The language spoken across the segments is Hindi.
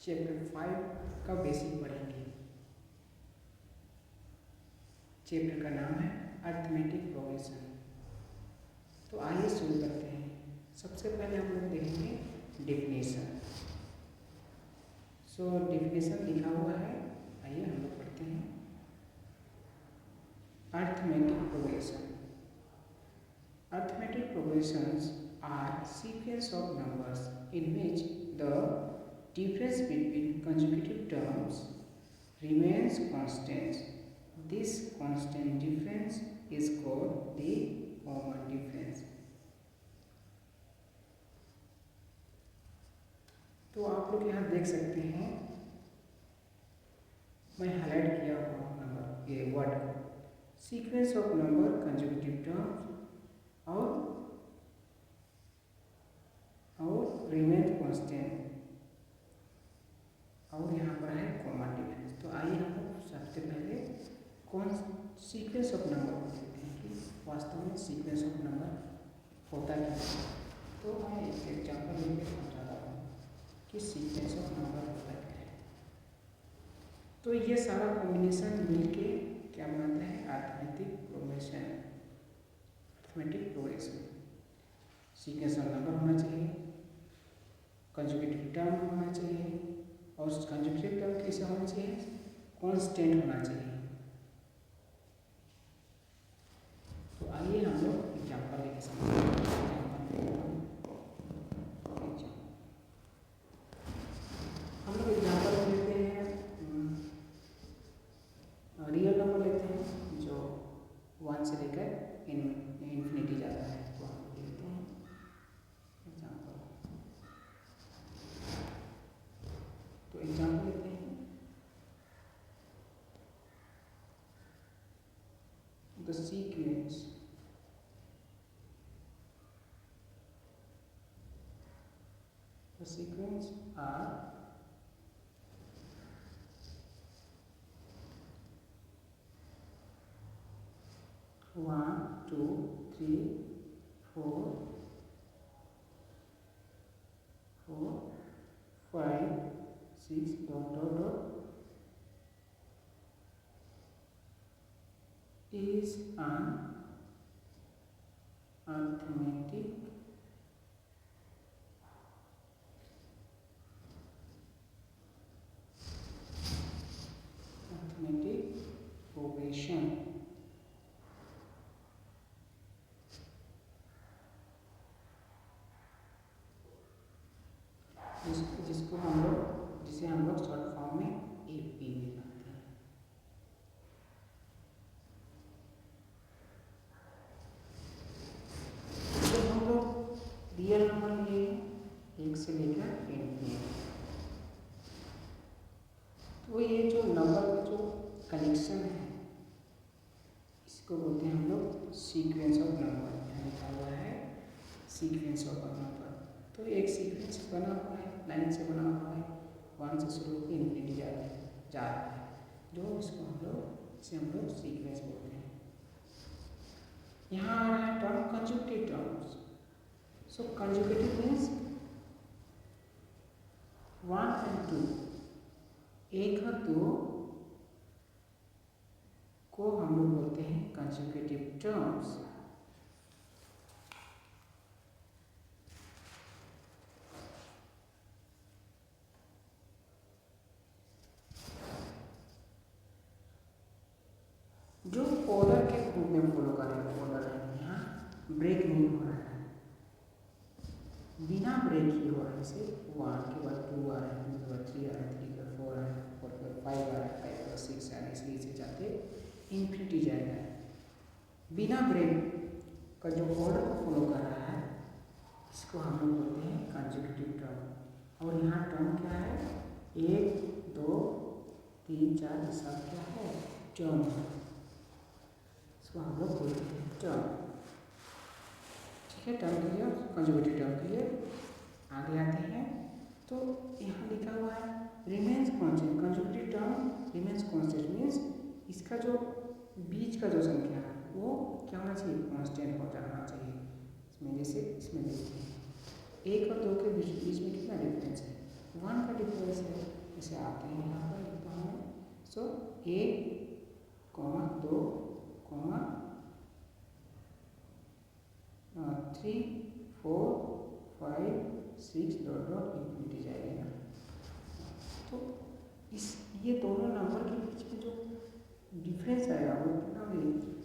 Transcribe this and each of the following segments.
चैप्टर 5 का बेसिक पढ़ेंगे। चैप्टर का नाम है अरिथमेटिक प्रोग्रेशन। तो आइए शुरू करते हैं। सबसे पहले हम लोग देखेंगे डेफिनेशन। सो डेफिनेशन लिखा हुआ है, आइए हम लोग पढ़ते हैं। Arithmetic progression. Arithmetic progressions are sequence of numbers in which the difference between consecutive terms remains constant. This constant difference is called the common difference. तो आप लोग यहाँ देख सकते हैं, मैं हाईलाइट किया हुआ नंबर ये वर्ड को, sequence of number consecutive terms और रिमेन कांस्टेंट, और यहाँ पर है कॉमन डिफरेंस। तो आइए हम लोग सबसे पहले कौन सीक्वेंस ऑफ नंबर को देखते हैं कि वास्तव में सीक्वेंस ऑफ नंबर होता क्या है। तो मैं एक एग्जाम्पल लेकर समझाता हूँ कि सीक्वेंस ऑफ नंबर होता क्या है। तो ये सारा कॉम्बिनेशन मिलके क्या बनाता है arithmetic progression. Arithmetic progression sequence of number होना चाहिए, कंसेक्यूटिव टर्म होना चाहिए, और कंसेक्यूटिव टर्म कैसे होना चाहिए, कांस्टेंट होना चाहिए। तो आइए हम लोग एग्जाम्पल लेके समझते हैं। हम लोग एग्जाम्पल लेते हैं, रियल नंबर लेते हैं जो 1 से लेकर इन्फिनिटी जाता है। तो हम लोग लेते हैं एग्जाम्पल। तो एग्जाम्पल लेते हैं the sequence are 1 2 3 4 5 6 is an arithmetic progression जिसे हम लोग शॉर्ट फॉर्म में एपी में लिखते हैं। तो हम लोग रियल नंबर लिए 1 से लेकर इन्फिनिटी। तो ये जो नंबर का जो कनेक्शन है इसको बोलते हैं हम लोग सीक्वेंस ऑफ नंबर। यहाँ लिखा हुआ है सीक्वेंस ऑफ नंबर। तो एक सीक्वेंस बना हुआ है, लाइन से बना हुआ है, 1 से शुरू होकर इन्फिनिटी जा रहा है, जो इसको हम लोग सीक्वेंस बोलते हैं। यहाँ आ रहा है टर्म कंसेक्यूटिव टर्म्स। सो कंसेक्यूटिव मीन्स 1 और 2, 1 और 2 को हम लोग बोलते हैं कंसेक्यूटिव टर्म्स। जो ऑर्डर के ग्रुप में फॉलो कर रहे हैं, ऑर्डर है, यहाँ ब्रेक नहीं हो रहा है, बिना ब्रेक ही हो रहा है। जैसे 1 के बाद 2 आ रहा है, 2 के बाद 3 आ रहा है, 3 के बाद 4 आ रहा है, 4 के बाद 5 आ रहा है, 5 के बाद 6 आ रहा है, इसलिए इसे जाते इन्फिनिटी जाएगा। बिना ब्रेक का जो ऑर्डर को फॉलो कर रहा है इसको हम लोग बोलते हैं कंसेक्यूटिव टर्म। और यहाँ टर्म क्या है, 1 2 3 4 सब क्या है, टर्म है, इसको हम लोग बोलते हैं टर्म। ठीक है, टर्म के लिए कंसेक्यूटिव टर्म के लिए आगे आते हैं। तो यहाँ लिखा हुआ है remains constant. Consecutive term remains constant means इसका जो बीच का जो संख्या है वो क्या होना चाहिए, कांस्टेंट हो जाना चाहिए। इसमें जैसे इसमें देखते हैं 1 और 2 के बीच में कितना डिफरेंस है, 1 का डिफरेंस है। जैसे आते हैं यहाँ पर लिखता हूँ मैं। सो 1, 2, 3, 4, 5, 6 डॉट डॉट इन्फिनिटी जाएगा। तो इस ये दोनों नंबर के बीच में जो डिफरेंस आएगा वो कितना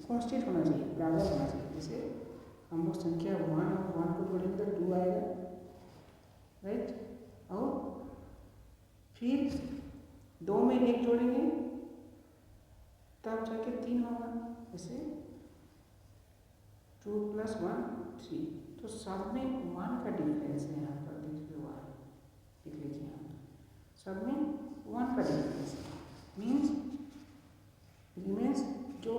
कांस्टेंट होना चाहिए, बराबर होना चाहिए। जैसे हम लोग संख्या 1 और 1 को जोड़ेंगे तो 2 आएगा, राइट। और फिर 2 में 1 जोड़ेंगे तब जाके 3 होगा। जैसे 2 + 1 3। तो सब में 1 का डिफरेंस है। यहाँ पर देखिए 1 लिख लीजिए, यहाँ सब में 1 का डिफरेंस मीन्स जो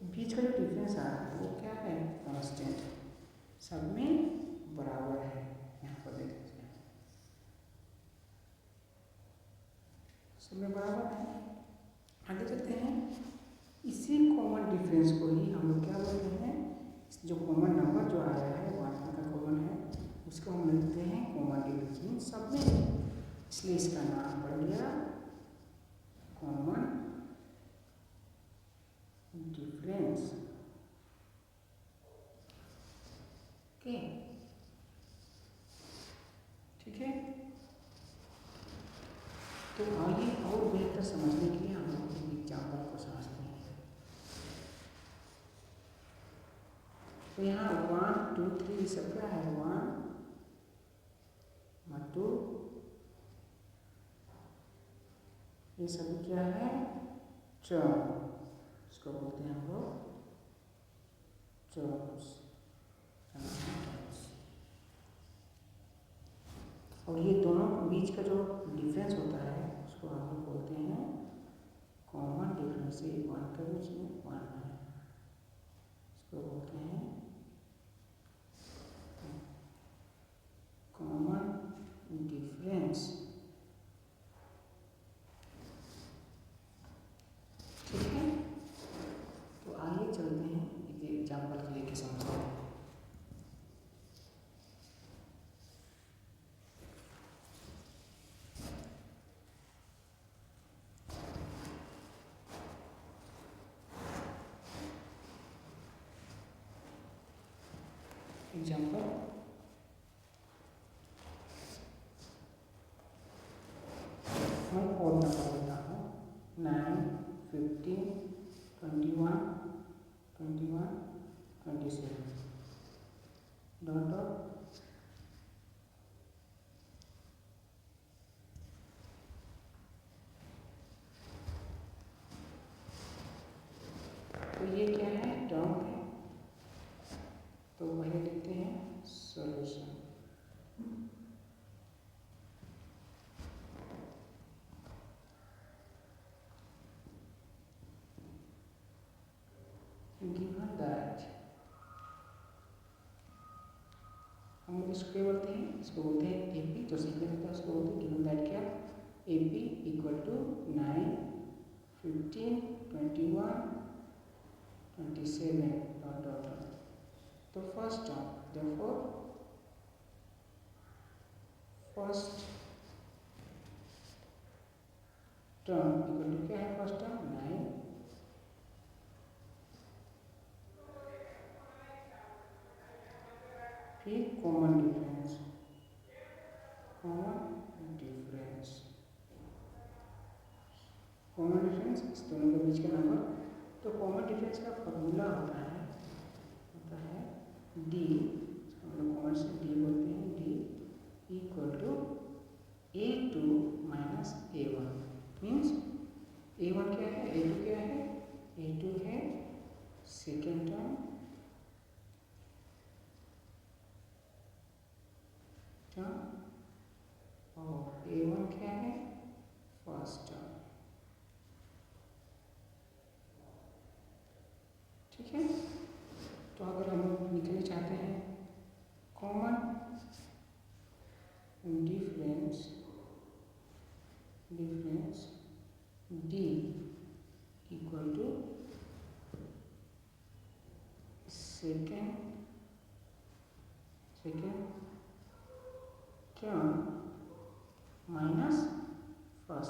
बीच का जो डिफरेंस आ रहा है वो क्या है, कांस्टेंट, सब में बराबर है। यहाँ पर देख लीजिए सब में बराबर है। आगे चलते हैं। इसी कॉमन डिफरेंस को ही हम लोग क्या बोलते हैं, जो कॉमन नंबर जो आ रहा है 1 का कॉमन है उसको हम लिखते हैं कॉमन डिफरेंस सब में, इसलिए इसका नाम पड़ गया कॉमन डिफरेंस। ओके, ठीक है। तो आइए और बेहतर समझने के लिए हम लोग एग्जाम्पल को समझते हैं। तो यहाँ 1, 2, 3 ये सब क्या है, 1, 2 ये सभी क्या है, टर्म, इसको बोलते हैं हम लोग टर्म्स। और ये दोनों बीच का जो डिफरेंस होता है उसको हम लोग बोलते हैं कॉमन डिफरेंस। 1 के बीच में 1 है, इसको बोलते हैं कॉमन डिफरेंस। ठीक है, तो आइए चलते हैं एक एग्जाम्पल लेके समझते हैं। एग्जाम्पल मैं और नंबर लेता हूँ 9, 15, 21, 27 डॉट डॉट। तो ये क्या है, टर्म है। तो पहले लिखते हैं सॉल्यूशन। गिवन दैट, हम लोग इसको क्या बोलते हैं, इसको बोलते हैं एपी। जो सीखने होता है उसको बोलते हैं गिवन दैट क्या, AP equal to 9, 15, 21, 27 dot dot dot. तो first term, therefore first term equal to क्या है, फर्स्ट टर्म 9, फिर common difference, common difference, common difference इस दोनों के बीच का नंबर। तो कॉमन डिफरेंस का फॉर्मूला होता है डी, हम लोग कॉमन से डी बोलते हैं, D equal to A2 minus A1। Means A1 क्या है, A2 क्या है, A2 है सेकेंड टर्म, और A1 क्या है, फर्स्ट टर्म। ठीक है, तो अगर हम लोग निकलना चाहते हैं common difference D equal to second term minus first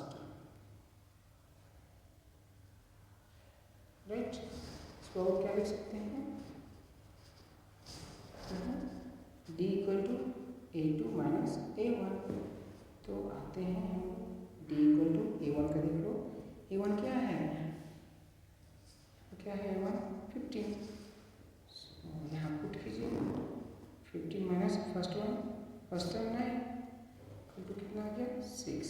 तो क्या लिख सकते हैं, D equal to A2 minus A1। तो आते हैं हम डी इक्वल टू A1 का, देख लो A1 क्या है, क्या है A1 15। यहाँ पुट कीजिए 15 minus first term 9 equal to कितना आ गया 6।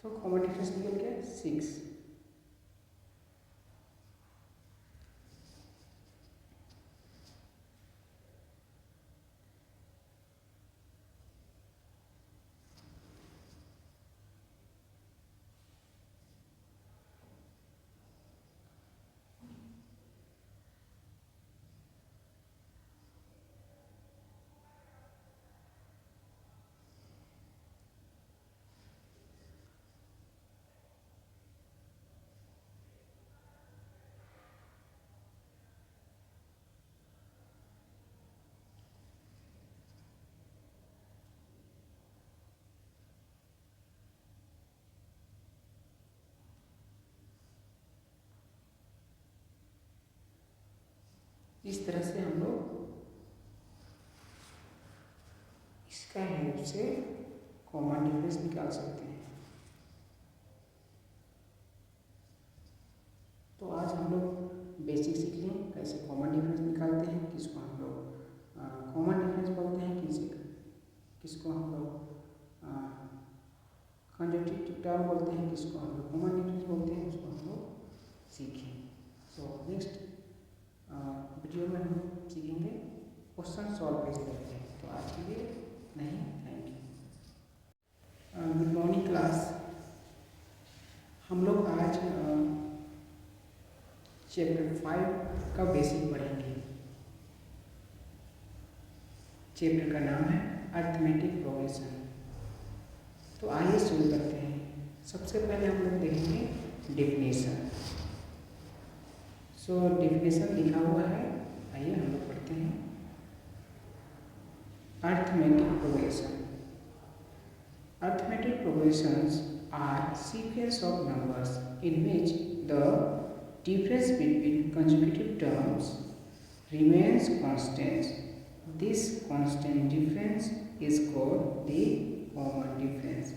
तो कॉमन डिफरेंस निकल गया 6। इस तरह से हम लोग इसका हेल्प से कॉमन डिफरेंस निकाल सकते हैं। तो आज हम लोग बेसिक सीख लें कैसे कॉमन डिफरेंस निकालते हैं, किसको हम लोग कॉमन डिफरेंस बोलते हैं, किसको हम लोग कंजक्टिव टर्म बोलते हैं, किसको हम लोग कॉमन डिफरेंस बोलते हैं, उसको हम लोग सीखें। सो नेक्स्ट वीडियो में हम सीखेंगे क्वेश्चन सॉल्व कैसे करते हैं। तो आज के लिए नहीं, thank you. Good morning class. हम लोग आज चैप्टर 5 का बेसिक पढ़ेंगे। चैप्टर का नाम है अरिथमेटिक प्रोग्रेशन। तो आइए शुरू करते हैं। सबसे पहले हम लोग देखेंगे डेफिनेशन। सो डेफिनेशन लिखा हुआ है, आइए हम लोग पढ़ते हैं। Arithmetic progression. Arithmetic progressions are sequence of numbers in which the difference between consecutive terms remains constant. This constant difference is called the common difference.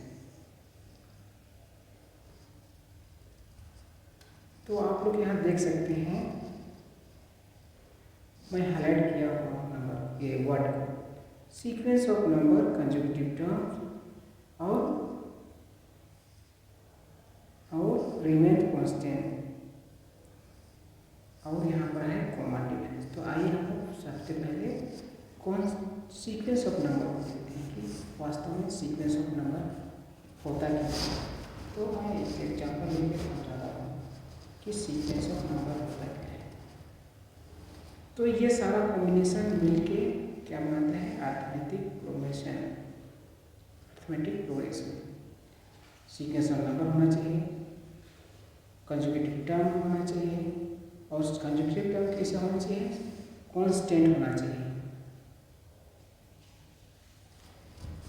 तो आप लोग यहाँ देख सकते हैं, मैं हाईलाइट किया हुआ नंबर ये वर्ड को, sequence of number consecutive terms और रिमेन कांस्टेंट, और यहाँ पर है कॉमन डिफरेंस। तो आइए हम लोग सबसे पहले कौन सीक्वेंस ऑफ नंबर को देखते हैं कि वास्तव में सीक्वेंस ऑफ नंबर होता क्या है। तो मैं एक एग्जाम्पल लेकर समझाता हूँ कि सीक्वेंस ऑफ नंबर होता क्या है। तो ये सारा कॉम्बिनेशन मिलके क्या बनाता है, arithmetic progression. Arithmetic progression sequence of number होना चाहिए, कंसेक्यूटिव टर्म होना चाहिए, और कंसेक्यूटिव टर्म कैसे होना चाहिए, कांस्टेंट होना चाहिए।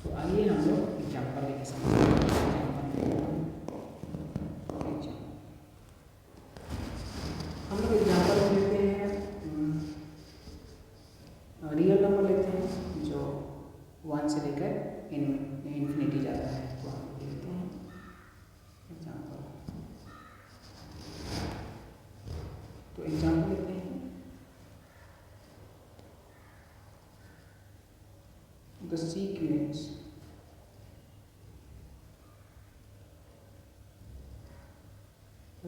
तो आइए हम लोग एग्जाम्पल लेके समझते हैं। हम लोग एग्जाम्पल लेते हैं, रियल नंबर लेते हैं जो 1 से लेकर इन्फिनिटी जाता है। तो हम देखते हैं एग्जाम्पल। तो एग्जाम्पल लेते हैं, the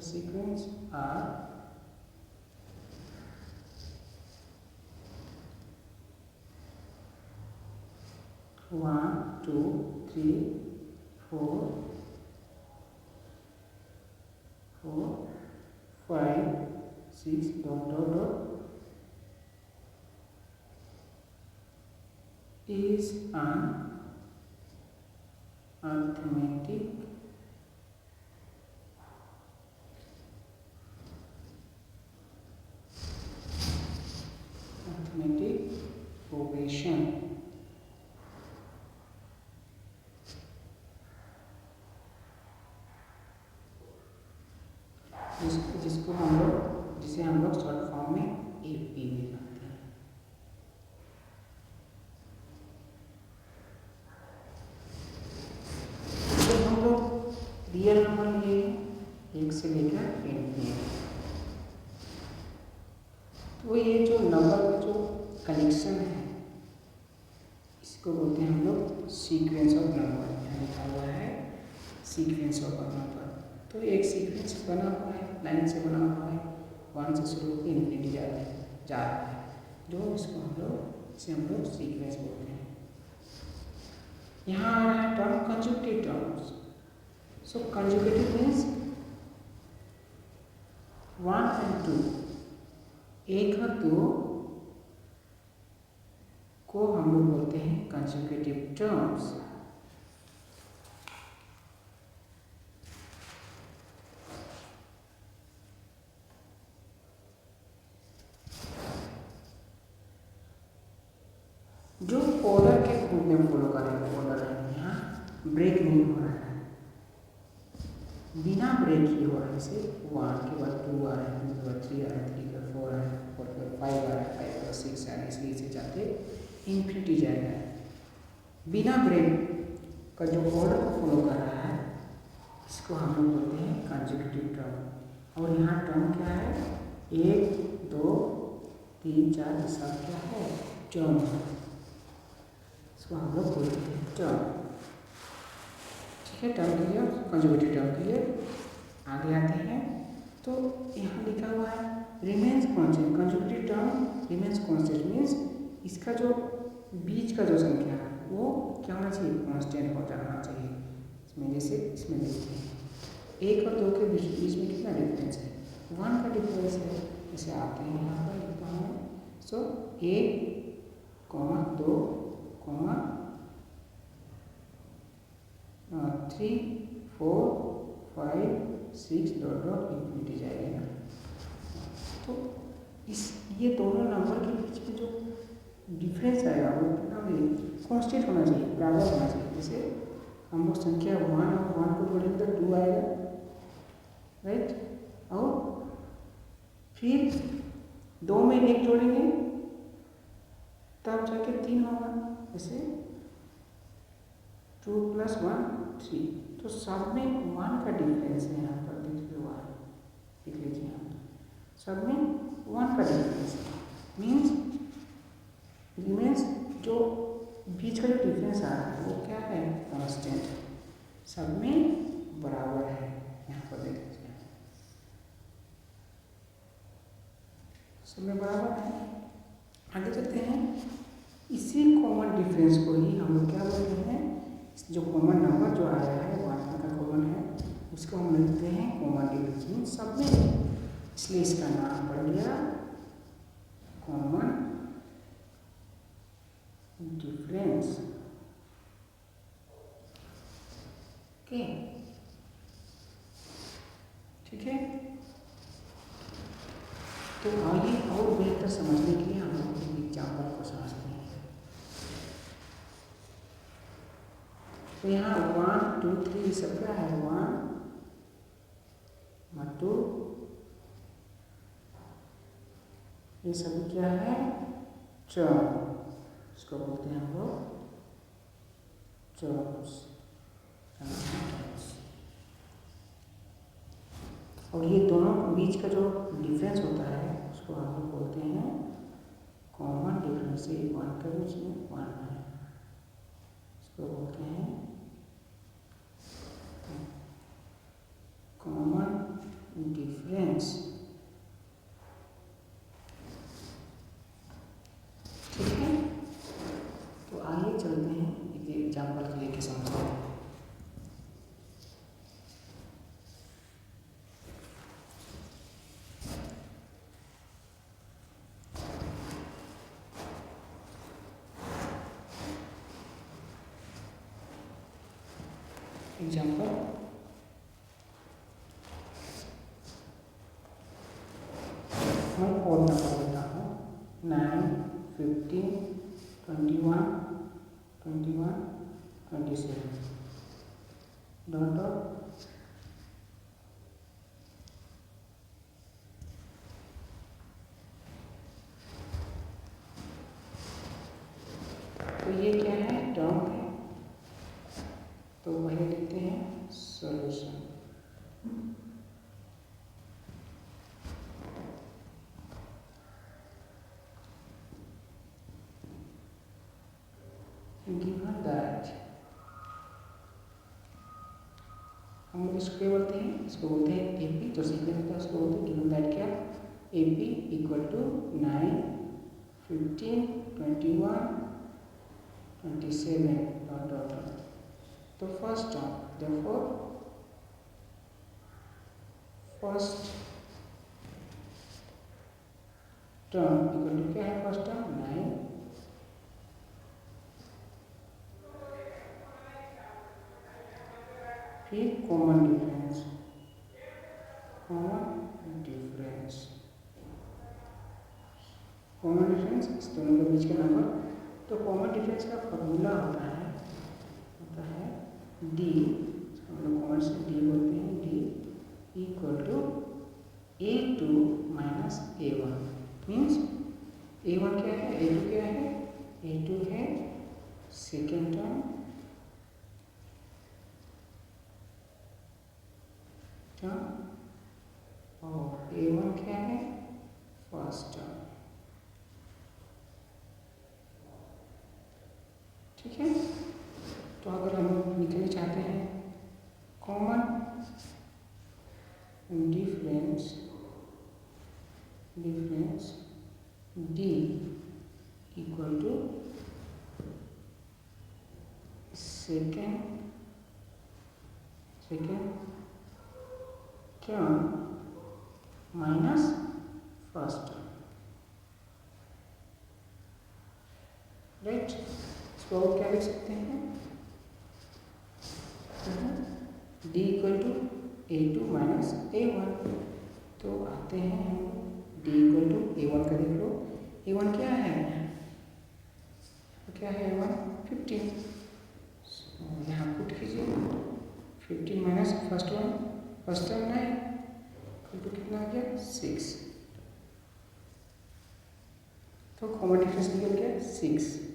sequence are 1 2 3 4 5 6 is an arithmetic progression। तो ये जो नंबर का जो कलेक्शन है इसको बोलते हैं हम लोग सीक्वेंस ऑफ नंबर। यहाँ लिखा हुआ है सीक्वेंस ऑफ नंबर। तो एक सीक्वेंस बना हुआ है, लाइन से बना हुआ है, 1 से शुरू होकर इन्फिनिटी जा रहा है, जो इसको हम लोग सीक्वेंस बोलते हैं। यहाँ आ रहा है term conjugative terms. So conjugative means 1 and 2, 1 और 2 को हम लोग बोलते हैं कंजुगेटिव टर्म्स। जो ऑर्डर के ग्रुप में फॉलो करेंगे, ऑर्डर है, यहाँ ब्रेक नहीं हो रहा है, बिना ब्रेक ही हो रहा है। जैसे 1 के बाद 2 आ रहा है, 2 के बाद 3 आ रहा है, 3 के बाद 4 आ रहा है, 4 के बाद 5 आ रहा है, 5 के बाद 6 आ रहा है, इसलिए इसे जाते इन्फिनिटी जाएगा। बिना ब्रेक का जो ऑर्डर को फॉलो कर रहा है इसको हम लोग बोलते हैं कंजुगेटिव टर्म। और यहाँ टर्म क्या है, 1 2 3 4 सब क्या है, टर्म है, इसको हम लोग बोलते हैं टर्म। ठीक है, term clear, conjugative term clear. आगे आते हैं तो यहाँ लिखा हुआ है remains constant. Conjugative term remains constant means इसका जो बीच का जो संख्या है वो क्या होना चाहिए, कांस्टेंट हो जाना चाहिए। इसमें जैसे इसमें देखते हैं 1 और 2 के बीच में कितना डिफरेंस है, 1 का डिफरेंस है। जैसे आते हैं यहाँ पर लिखता हूँ, सो 1 2 3 4 5 6 डॉट इन्फिनिटी जाएगा। तो इस ये दोनों नंबर के बीच में जो डिफरेंस आएगा वो कितना कांस्टेंट होना चाहिए, बराबर होना चाहिए। जैसे हम लोग संख्या 1 और 1 को जोड़ेंगे तो 2 आएगा, राइट। और फिर 2 में 1 जोड़ेंगे तब जाके 3 होगा। जैसे 2 + 1 3, तो सब में 1 का डिफरेंस है। यहाँ पर देखिए 1, देख लीजिए यहाँ पर सब में 1 का डिफरेंस है। मीन्स जो बीच का जो डिफरेंस आ रहा है वो क्या है, कांस्टेंट, सब में बराबर है। यहाँ पर देख लीजिए सब में बराबर है। आगे चलते हैं, इसी कॉमन डिफरेंस को ही हम लोग क्या बोलते हैं, जो कॉमन नंबर जो आया है 1 का कॉमन है उसको हम लिखते हैं कॉमन डिफरेंस सब में, इसलिए इसका नाम पड़ गया कॉमन डिफरेंस। ओके, ठीक है। तो आइए और बेहतर समझने के लिए हम लोग एग्जाम्पल को समझते हैं। तो यहाँ 1 2 3 ये सब क्या है, 1 2, ये सब क्या है, टर्म, इसको बोलते हैं हम लोग टर्म्स। और ये दोनों के बीच का जो डिफरेंस होता है उसको हम लोग बोलते हैं कॉमन डिफरेंस। 1 के बीच में 1 है, इसको बोलते हैं कॉमन डिफरेंस। ठीक है, तो आइए चलते हैं एक एग्जाम्पल के लेके समझते हैं। एग्जाम्पल, मैं और नंबर देता हूँ 9 15 21 21 27 डॉट। तो ये क्या है, टर्म है, तो वही लिखते हैं सॉल्यूशन। गिवन दैट, हम लोग इसको क्या बोलते हैं, इसको बोलते हैं एपी, जो सीक्वेंस होता है उसको बोलते हैं गिवन दैट क्या, AP equal to 9, 15, 21, 27 dot dot dot. तो first term, therefore first term equal to क्या है, फर्स्ट टर्म 9, फिर common difference, common difference, common difference इस दोनों के बीच का नंबर। तो कॉमन डिफरेंस का फॉर्मूला होता है डी, हम लोग कॉमन से डी बोलते हैं, D equal to A2 minus A1, means A1 क्या है, A2 क्या है, A2 है सेकेंड टर्म, और A1 क्या है, फर्स्ट टर्म। ठीक है, तो अगर हम निकालना चाहते हैं common difference, difference D equal to second term minus first term, right. इसको और क्या लिख सकते हैं, D equal to A2 minus A1। तो आते हैं हम D इक्वल टू A1 का, देख लो A1 क्या है, तो क्या है A1 15, यहाँ पुट कीजिए 15 minus first term 9 equal to कितना आ गया 6, तो कॉमन डिफरेंस निकल गया 6।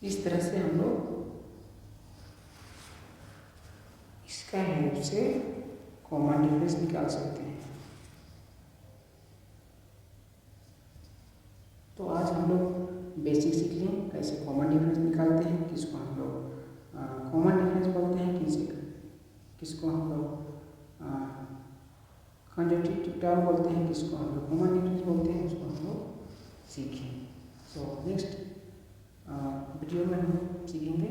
इस तरह से हम लोग इसका हेल्प से कॉमन डिफरेंस निकाल सकते हैं। तो आज हम लोग बेसिक सीख लें कैसे कॉमन डिफरेंस निकालते हैं, किसको हम लोग कॉमन डिफरेंस बोलते हैं, किसको हम लोग कंजक्टिव टर्म बोलते हैं, किसको हम लोग कॉमन डिफरेंस बोलते हैं, उसको हम लोग सीखें। सो नेक्स्ट वीडियो में हम सीखेंगे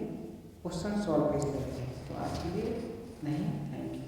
क्वेश्चन सॉल्व कैसे करते हैं। तो आज के लिए नहीं, थैंक यू।